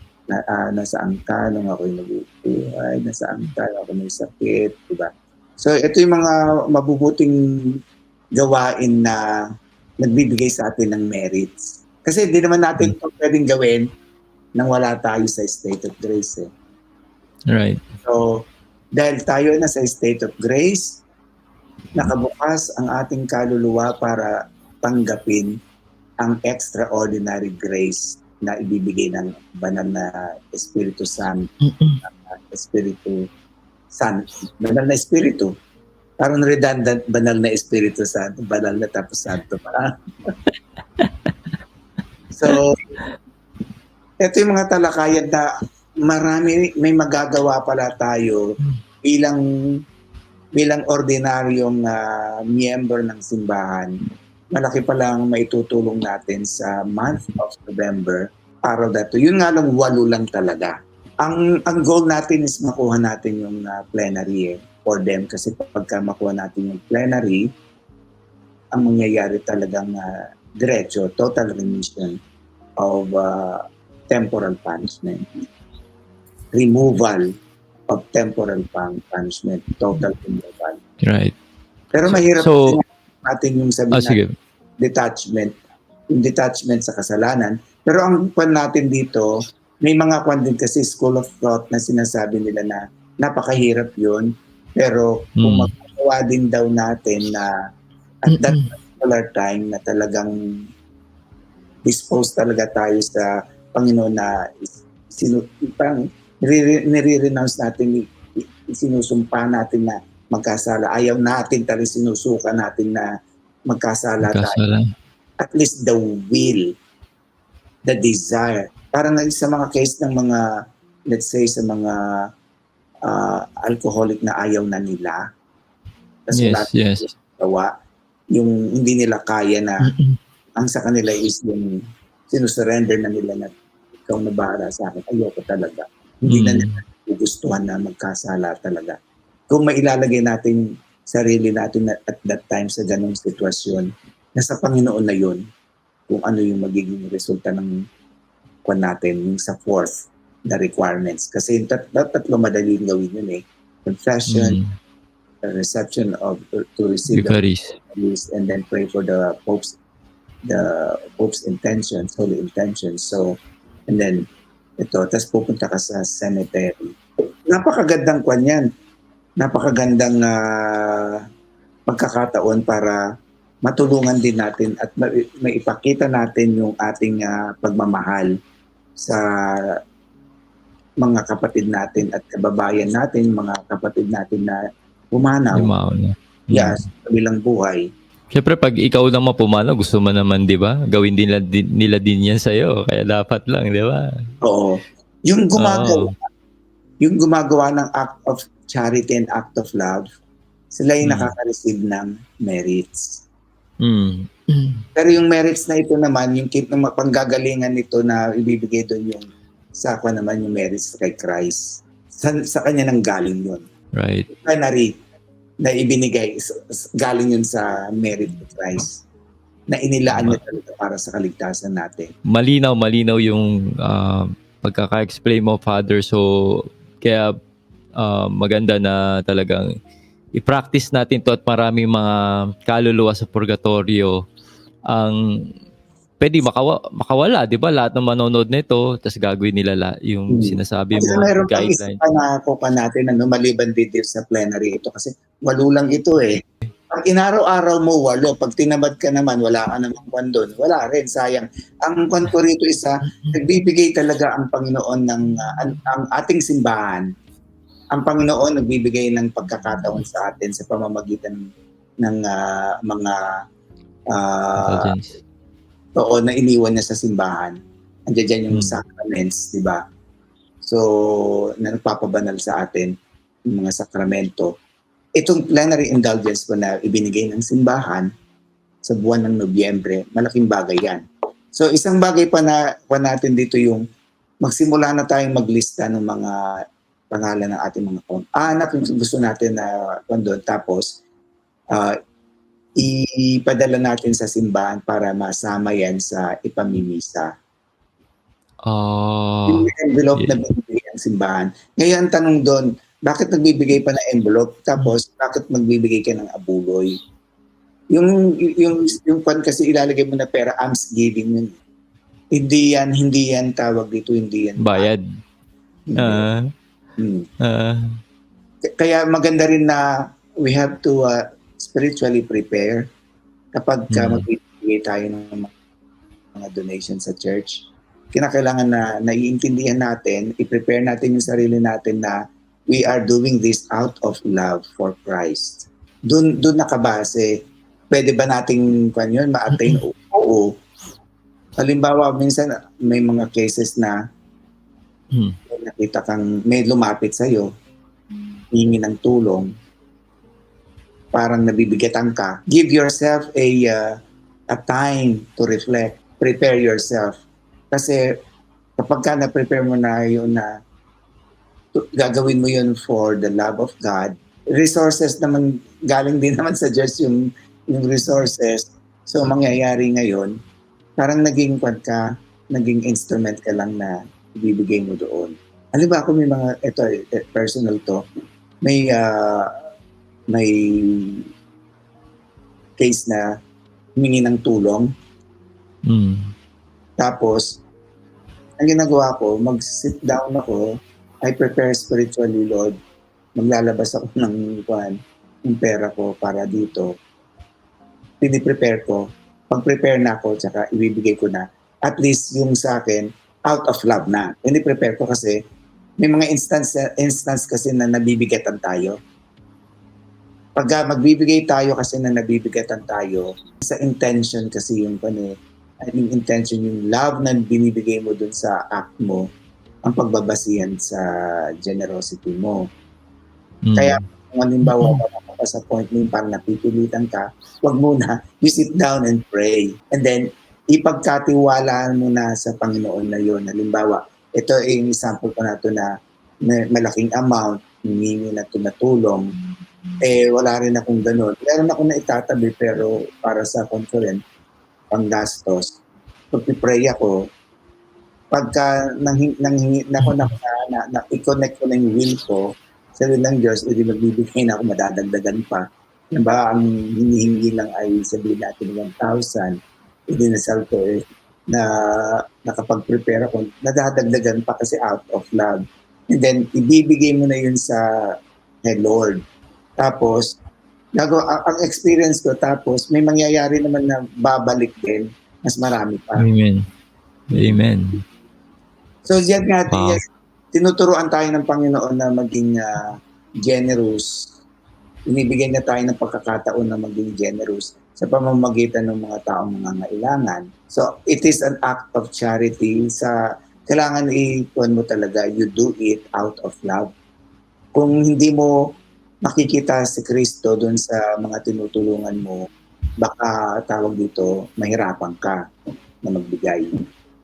ka nung ako'y nabubuhay, nasaan ka nung ako'y may sakit, diba? So ito yung mga mabubuting gawain na nagbibigay sa atin ng merits. Kasi hindi naman natin ito pwedeng gawin nang wala tayo sa state of grace. Right. So, dahil tayo na sa state of grace, nakabukas ang ating kaluluwa para tanggapin ang extraordinary grace na ibibigay ng banal na Espiritu Santo. Banal na Espiritu. Parang redundant, banal na Espiritu Santo, banal na tapos Santo pa. So, ito yung mga talakayan na may magagawa pala tayo bilang ordinaryong miyembro ng simbahan. Malaki palang maitutulong natin sa month of November, araw na ito. Yun nga lang, 8 lang talaga. Ang goal natin is makuha natin yung plenary for them, kasi pagka makuha natin yung plenary, ang mangyayari talagang diretso, total remission of temporal punishment. Removal of temporal punishment, total removal. Right. Pero mahirap natin yung sabihin detachment sa kasalanan. Pero ang kwan natin dito, may mga kwan din kasi school of thought na sinasabi nila na napakahirap yun. Pero kung magagawa din daw natin na at that particular time na talagang disposed talaga tayo sa Panginoon na nire-renounce natin, sinusumpa natin na magkasala. Ayaw natin talaga, sinusuka natin na magkasala tayo. At least the will, the desire. Parang sa mga case ng mga, let's say, sa mga alcoholic na ayaw na nila. Yes. Yung hindi nila kaya na, ang sa kanila is yung sinusurrender na nila na ikaw na bahala sa akin, ayoko talaga. Hindi na nila gustuhan na magkasala talaga. Kung mailalagay natin sarili natin at that time sa ganong sitwasyon, nasa Panginoon na yun, kung ano yung magiging resulta ng kwan natin, yung sa fourth, the requirements. Kasi tatlo madaling gawin yun confession, the reception of to receive Eucharist, and then pray for the Pope's intentions, holy intentions. So, and then ito, tapos pupunta ka sa cemetery. Napakagandang kwan yan. Napakagandang pagkakataon para matulungan din natin at maipakita natin yung ating pagmamahal sa mga kapatid natin at kababayan natin, mga kapatid natin na pumanaw. Yes, kabilang buhay. Siyempre, pag ikaw naman pumanaw, gusto mo naman, di ba? Gawin nila din yan sa'yo. Kaya dapat lang, di ba? Oo. Yung gumagawa ng act of charity and act of love, sila yung nakaka-receive ng merits. Mm. Pero yung merits na ito naman, yung panggagalingan nito na ibibigay doon yung sa ako naman yung merits kay Christ. Sa kanya nang galing yun. Right. Plenary na ibinigay, galing yun sa merit of Christ. Na inilaan niya talaga para sa kaligtasan natin. Malinaw yung pagkaka-explain mo, Father. So, kaya maganda na talagang i-practice natin to at maraming mga kaluluwa sa purgatorio ang pwede makawala, di ba? Lahat ng manonood nito, tapos gagawin nila yung sinasabi kasi mo, mayroon pang guideline. isa pa na kuka natin, maliban dito sa plenary ito. Kasi 8 lang ito eh. Pag inaraw-araw mo 8, pag tinamad ka naman, wala ka namang kwan doon. Wala rin, sayang. Ang kwan ko rito isa, nagbibigay talaga ang Panginoon ng, ang ating simbahan. Ang Panginoon nagbibigay ng pagkakataon sa atin sa pamamagitan ng mga na iniwan niya sa simbahan. Andiyan dyan yung sacraments, di ba? So, na nagpapabanal sa atin yung mga sakramento. Itong plenary indulgence po na ibinigay ng simbahan sa buwan ng Nobyembre, malaking bagay yan. So, isang bagay pa na natin dito yung magsimula na tayong maglista ng mga pangalan ng ating mga anak yung gusto natin na doon. Tapos, ipadala natin sa simbahan para masama yan sa ipamimisa. Yung envelope na binibigay ang simbahan. Ngayon, ang tanong doon, bakit nagbibigay pa ng envelope? Tapos, bakit magbibigay ka ng abuloy? Yung pan kasi ilalagay mo na pera, almsgiving yun. Hindi yan tawag dito, hindi yan. Bayad. Kaya maganda rin na we have to spiritually prepare kapag magbibigay tayo ng mga donations sa church. Kinakailangan na naiintindihan natin, i-prepare natin yung sarili natin na we are doing this out of love for Christ. Doon nakabase, pwede ba nating ma-attain? Oo. Halimbawa, minsan may mga cases na nakita kang may lumapit sa'yo, hingi ng tulong, parang nabibigatan ka. Give yourself a time to reflect. Prepare yourself. Kasi kapag ka na-prepare mo na yun na gagawin mo yun for the love of God, resources naman, galing din naman sa Diyos yung resources. So mangyayari ngayon, parang naging instrument ka lang na ibibigay mo doon. Halimbawa, ako may mga, ito personal to, may case na humingi ng tulong. Tapos, ang ginagawa ko, mag-sit down ako, I prepare spiritually, Lord. Maglalabas ako ng pera ko para dito. Piniprepare ko. Pag-prepare na ako, tsaka ibibigay ko na. At least yung sa akin, out of love na. Piniprepare ko kasi may mga instance kasi na nabibigatan tayo. Pag magbibigay tayo kasi na nabibigatan tayo, sa intention kasi yung intention, yung love na binibigay mo dun sa act mo, ang pagbabasihan sa generosity mo. Kaya kung halimbawa ka sa point mo parang napipilitan ka, wag muna, you sit down and pray. And then, ipagkatiwalaan mo na sa Panginoon na yun. Halimbawa, ito yung example ko na ito na malaking amount, humingi na ito na tulong. Wala rin akong ganun. Meron ako na itatabi pero para sa conference, panggastos. Pag-pray ako, pagka nanghingi na ako na i-connect ko na yung will ko sa will ng Diyos, hindi magbibigay na ako, madadagdagan pa. Diba, ang hinihingi lang ay sabihin natin 1,000, idinasal ko na nakapag-prepare ako, nadadagdagan pa kasi out of love. And then, ibibigay mo na yun sa Lord. Tapos, ang experience ko, tapos may mangyayari naman na babalik din, mas marami pa. Amen. So, diyan nga, tinuturuan tayo ng Panginoon na maging generous. Inibigyan niya tayo ng pagkakataon na maging generous sa pamamagitan ng mga taong nangangailangan. So, it is an act of charity. Kailangan i-puan mo talaga, you do it out of love. kung hindi mo makikita si Kristo doon sa mga tinutulungan mo, baka tawag dito, mahirapan ka na magbigay.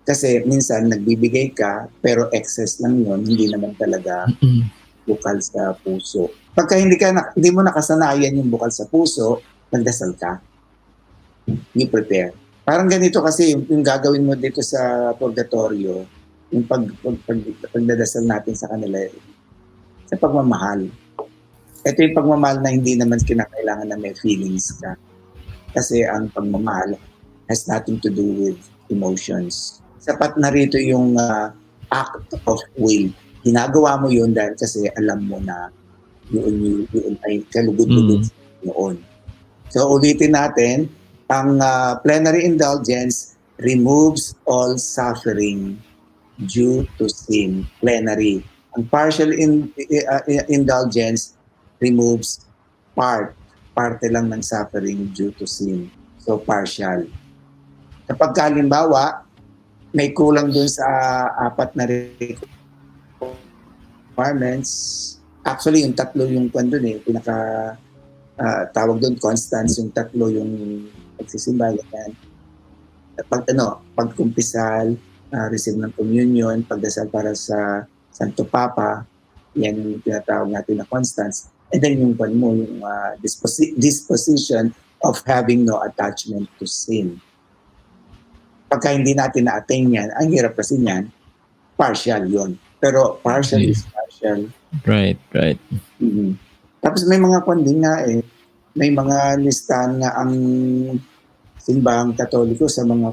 Kasi minsan nagbibigay ka, pero excess lang yun, hindi naman talaga bukal sa puso. Pagka hindi mo nakasanayan yung bukal sa puso, nagdasal ka. You prepare. Parang ganito kasi yung gagawin mo dito sa purgatorio, yung pagdadasal natin sa kanila, sa pagmamahal. Ito yung pagmamahal na hindi naman kinakailangan na may feelings ka. Kasi ang pagmamahal has nothing to do with emotions. Sapat na rito yung act of will. Ginagawa mo yun dahil kasi alam mo na yun ay kalugod-lugod noon. So ulitin natin, ang plenary indulgence removes all suffering due to sin. Plenary. Ang partial indulgence removes parte lang ng suffering due to sin. So partial. Kapag halimbawa, may kulang dun sa 4 na requirements, actually yung 3 yung dun pinaka tawag dun constants, yung 3 yung pagsisimba, yan. Pagkumpisal, receive ng communion, pagdasal para sa Santo Papa, yan yung tinatawag natin na constants. And then yung yung disposition of having no attachment to sin. Pagka hindi natin na-attain yan, ang hirap kasi yan, partial yon. Pero partial is partial. Right. Mm-hmm. Tapos may mga konding nga may mga listahan nga ang simbahang Katoliko sa mga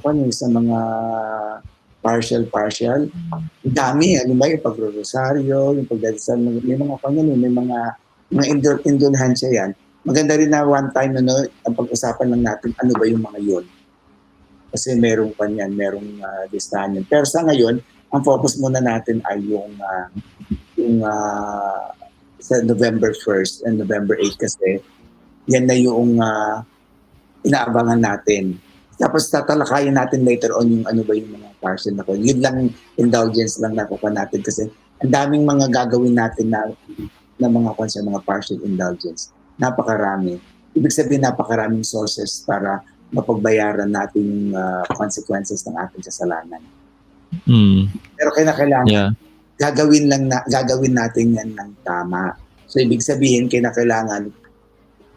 partial. Dami, halimbawa yung pagro-rosaryo, yung pagdadasal, may mga may mga indulhensya yan. Maganda rin na one time ang pag-usapan lang natin ano ba yung mga yun. Kasi merong listahan yan. Pero sa ngayon, ang focus muna natin ay yung sa November 1st and November 8 kasi yan na yung inaabangan natin. Tapos tatalakayin natin later on yung ano ba yung mga partial na ko. Yun lang, indulgence lang nakuha natin kasi ang daming mga gagawin natin na mga mga partial indulgence. Napakarami. Ibig sabihin napakaraming sources para mapagbayaran natin yung consequences ng ating kasalanan. Pero kailangan gagawin natin yan ng tama. So ibig sabihin kailangan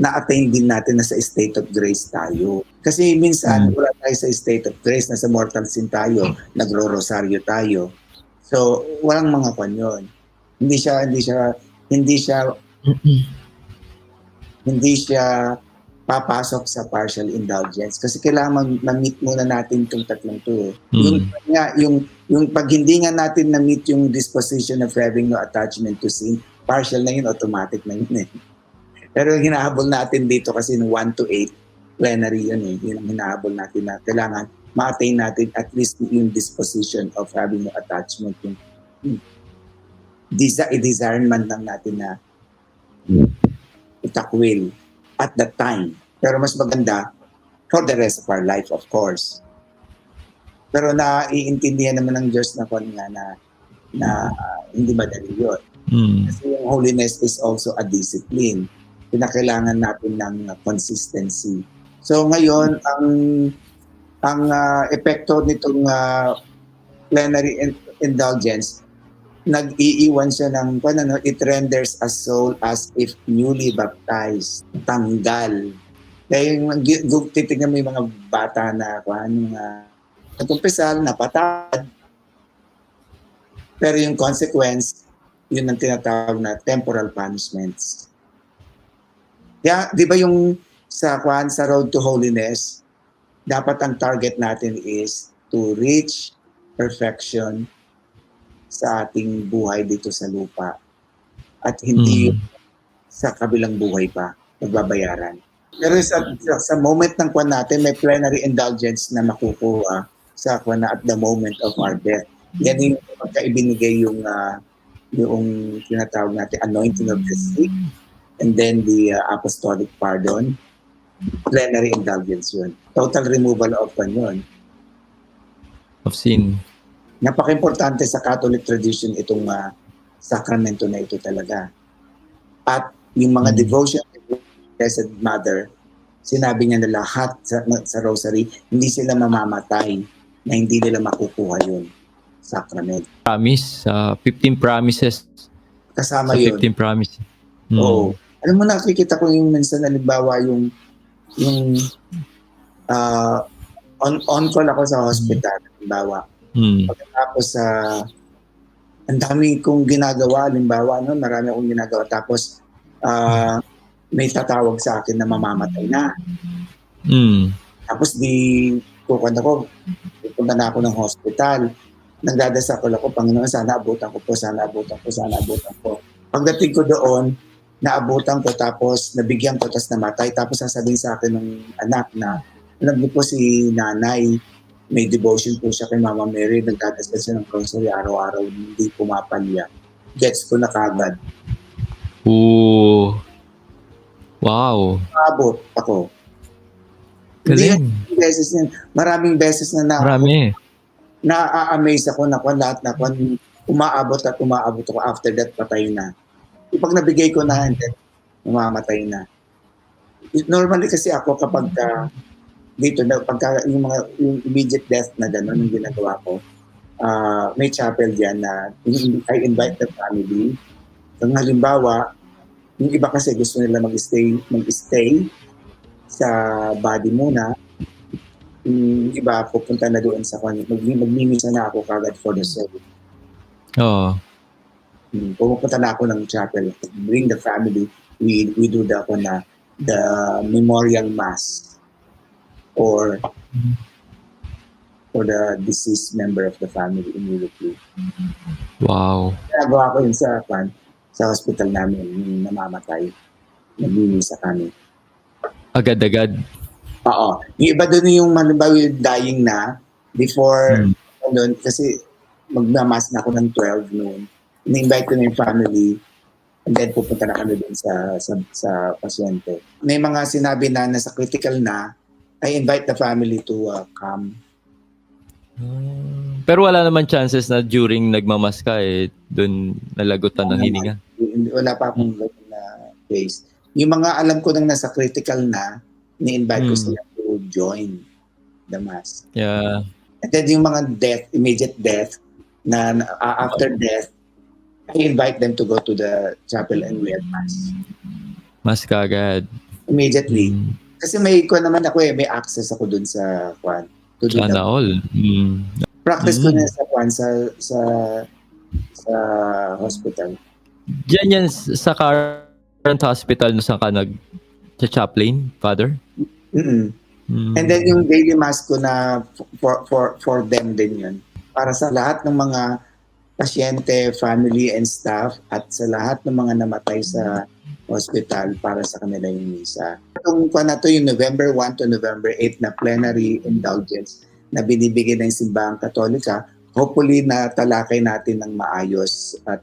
na-attain din natin na sa state of grace tayo. Kasi minsan wala tayo sa state of grace, nasa mortal sin tayo, nagro-rosaryo tayo. So walang mga yun. Hindi siya papasok sa partial indulgence kasi kailangan ma-meet muna natin itong tatlong to. Yung pag hindi nga natin na-meet yung disposition of having no attachment to sin, partial na yun, automatic na yun . Pero yung hinahabol natin dito kasi ng 1 to 8, plenary yun . Yun ang hinahabol natin na kailangan ma-attain natin at least yung disposition of having no attachment. Yung i-discernment lang natin na itakwil at that time. Pero mas maganda for the rest of our life, of course. Pero naiintindihan naman ng Diyos na hindi madali yun. Kasi yung holiness is also a discipline. Pinakailangan natin ng consistency. So ngayon, ang epekto nitong plenary indulgence, nag-iiwan siya ng it renders a soul as if newly baptized. Tanggal. Kaya yung titignan mo yung mga bata na nagkumpisal, napatad. Pero yung consequence, yun ang tinatawag na temporal punishments. Kaya, di ba yung sa road to holiness, dapat ang target natin is to reach perfection sa ating buhay dito sa lupa. At hindi sa kabilang buhay pa, magbabayaran. Pero sa moment ng natin, may plenary indulgence na makukuha sa at the moment of our death. Yan yung pagkaibinigay yung tinatawag natin anointing of the sick, and then the apostolic pardon, plenary indulgence yun. Total removal of yun. Of sin. Napaka-importante sa Catholic tradition itong sakramento na ito talaga. At yung mga devotion to Blessed Mother, sinabi niya na lahat sa rosary, hindi sila mamamatay na hindi nila makukuha yun. Sacrament. Promise, 15 promises Kasama sa yun. 15 promises. Oo. Alam mo, nakikita ko yung minsan, halimbawa, yung on call ako sa hospital, halimbawa. Pagkatapos ang dami kong ginagawa, halimbawa, no, marami akong ginagawa. Tapos, may tatawag sa akin na mamamatay na. Tapos pupunta na ako ng hospital. Nagdadasal ako, Panginoon, sana abutan ko po. Pagdating ko doon, naabutan ko, tapos nabigyan ko, tapos namatay. Tapos sasabihin sa akin ng anak na, alam niyo po si nanay, may devotion po siya kay Mama Mary, nagdadasal siya ng rosary araw-araw, hindi pumapalya. Gets ko na kagad. Ooh. Wow. Abot ako. Galing. Maraming beses na Marami. na-amaze ako na lahat na umaabot ako, after that patay na. Pag nabigay ko na, and then umamatay na. Normally kasi ako kapag dito na pagka yung immediate death na gano'n yung ginagawa ko, may chapel diyan na I invite the family. Kung halimbawa, yung iba kasi gusto nila mag-stay sa body muna. Yung iba pupunta na doon sa magmimisa na ako kagad for the soul. Oo. Pumupunta na ako ng chapel, bring the family, we do the memorial mass or for the deceased member of the family immediately. Wow. Nagawa ko yun sa hospital namin, yung namamatay, nagmimisa kami. Agad-agad. Oo. Yung iba doon yung halimbawa yung dying na before doon, kasi magmamas na ako ng 12 noon. Ini-invite ko na yung family and then pupunta na kami doon sa pasyente. May mga sinabi na nasa critical na, I invite the family to come. Pero wala naman chances na during nagmamas ka doon nalagutan ng hininga. Wala pa akong na case. Yung mga alam ko nang nasa critical na, ni-invite ko sila to join the mass. Yeah. And then yung mga immediate death, na after death, I invite them to go to the chapel and read mass. Mas kagad. Immediately. Kasi may access ako dun sa Sana all. Practice ko na sa hospital. Diyan yan sa current hospital na saan ka sa-chaplain, Father? And then yung daily mass ko na for them din yun. Para sa lahat ng mga pasyente, family and staff at sa lahat ng mga namatay sa hospital, para sa kanila yung misa. Itong yung November 1 to November 8 na plenary indulgence na binibigay ng Simbahang Katolika, hopefully na talakay natin ng maayos at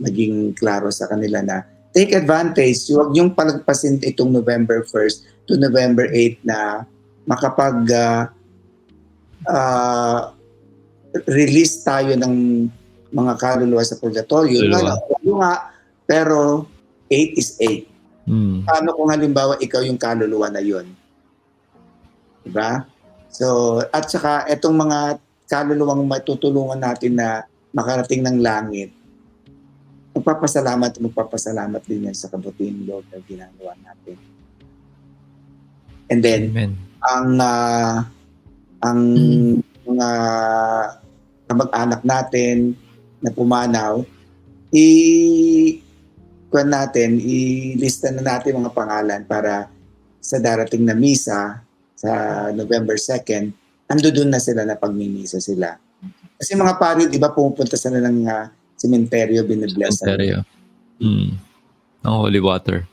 maging klaro sa kanila na take advantage. Huwag yung palagpasin itong November 1st to November 8 na makapag release tayo ng mga kaluluwa sa purgatorio. Pero 8 is 8. Paano kung halimbawa ikaw yung kaluluwa na yun? Diba? So, at saka itong mga kaluluwang matutulungan natin na makarating ng langit, magpapasalamat din yan sa kabutihan Lord na ginagawa natin. And then, Amen. ang mga kamag-anak natin na pumanaw, ilista na natin mga pangalan para sa darating na misa sa November 2nd, doon na sila na pagmimisa sila. Kasi mga pari, di ba, pumupunta sila ng sementeryo, binibless. Sementeryo. Ang holy water.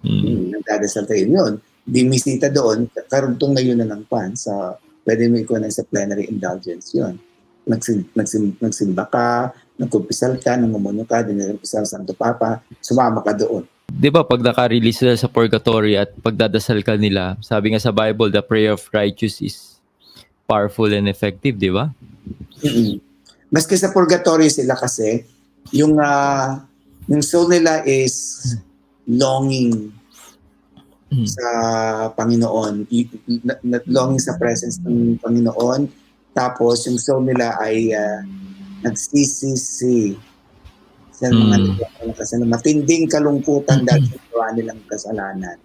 Nagdadasal tayo yun. Bimisita doon, karugtong na yun na ng pan. So, pwede mo ikuha sa plenary indulgence yun. Nagsimba ka, nagkumpisal ka, nangumunyo ka, dinagumpisal sa Santo Papa, sumama ka doon. Di ba pag naka-release sila sa purgatory at pagdadasal ka nila, sabi nga sa Bible, the prayer of righteous is powerful and effective, di ba? Maski sa purgatory sila kasi, yung Yung soul nila is longing sa Panginoon, longing sa presence ng Panginoon. Tapos yung soul nila ay nagsisisi sa mga kasalanan. Matinding kalungkutan dahil sa gawa nilang kasalanan.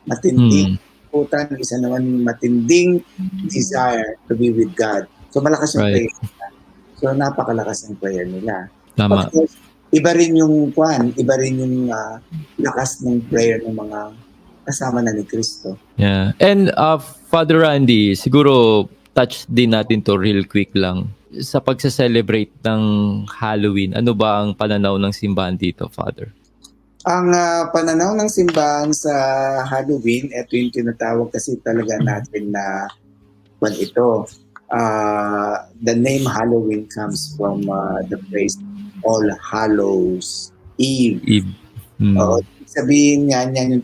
Matinding kalungkutan, isa naman matinding desire to be with God. So malakas yung prayer nila. So napakalakas ng prayer nila. Tama. Of course, iba rin yung lakas ng prayer ng mga kasama na ni Kristo. Yeah. And Father Randy, siguro touch din natin to real quick lang. Sa pagsa-celebrate ng Halloween, ano ba ang pananaw ng simbahan dito, Father? Ang pananaw ng simbahan sa Halloween, ito yung tinatawag kasi talaga natin na ito. The name Halloween comes from the phrase All Hallows Eve. Eve. Sabihin nga niyan yung